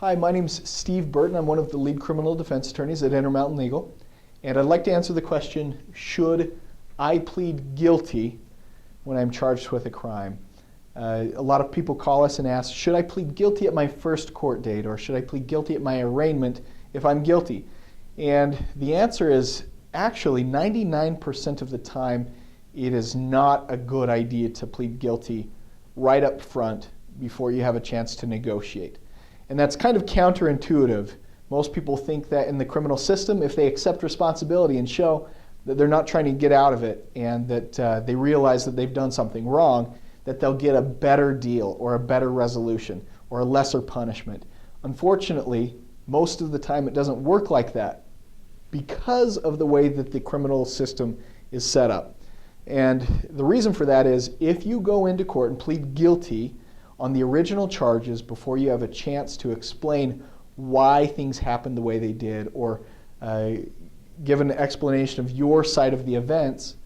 Hi, my name's Steve Burton. I'm one of the lead criminal defense attorneys at Intermountain Legal. And I'd like to answer the question, should I plead guilty when I'm charged with a crime? A lot of people call us and ask, should I plead guilty at my first court date, or should I plead guilty at my arraignment if I'm guilty? And the answer is actually 99% of the time it is not a good idea to plead guilty right up front before you have a chance to negotiate. And that's kind of counterintuitive. Most people think that in the criminal system, if they accept responsibility and show that they're not trying to get out of it and that they realize that they've done something wrong, that they'll get a better deal or a better resolution or a lesser punishment. Unfortunately, most of the time it doesn't work like that because of the way that the criminal system is set up. And the reason for that is if you go into court and plead guilty on the original charges before you have a chance to explain why things happened the way they did or give an explanation of your side of the events,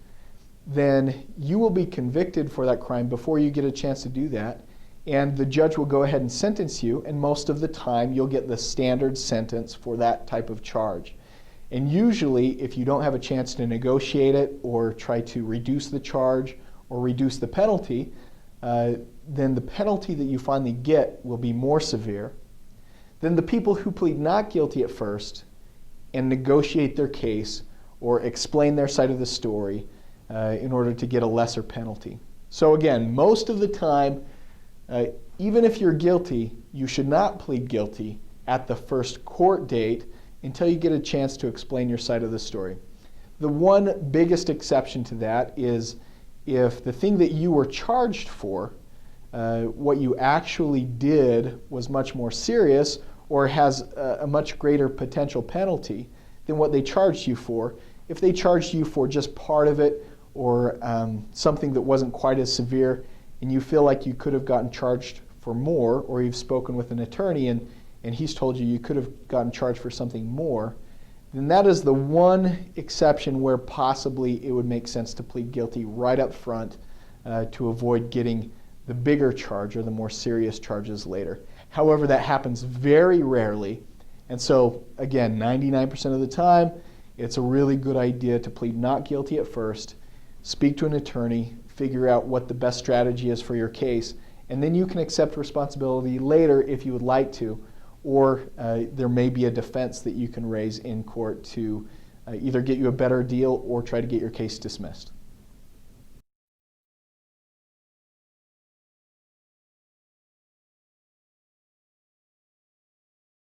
then you will be convicted for that crime before you get a chance to do that, and the judge will go ahead and sentence you, and most of the time you'll get the standard sentence for that type of charge. And usually if you don't have a chance to negotiate it or try to reduce the charge or reduce the penalty, then the penalty that you finally get will be more severe than the people who plead not guilty at first and negotiate their case or explain their side of the story in order to get a lesser penalty. So again, most of the time, even if you're guilty, you should not plead guilty at the first court date until you get a chance to explain your side of the story. The one biggest exception to that is if the thing that you were charged for, what you actually did was much more serious or has a much greater potential penalty than what they charged you for. If they charged you for just part of it or something that wasn't quite as severe and you feel like you could have gotten charged for more, or you've spoken with an attorney and he's told you you could have gotten charged for something more, then that is the one exception where possibly it would make sense to plead guilty right up front to avoid getting the bigger charge or the more serious charges later. However, that happens very rarely, and so again, 99% of the time, it's a really good idea to plead not guilty at first, speak to an attorney, figure out what the best strategy is for your case, and then you can accept responsibility later if you would like to, or there may be a defense that you can raise in court to either get you a better deal or try to get your case dismissed.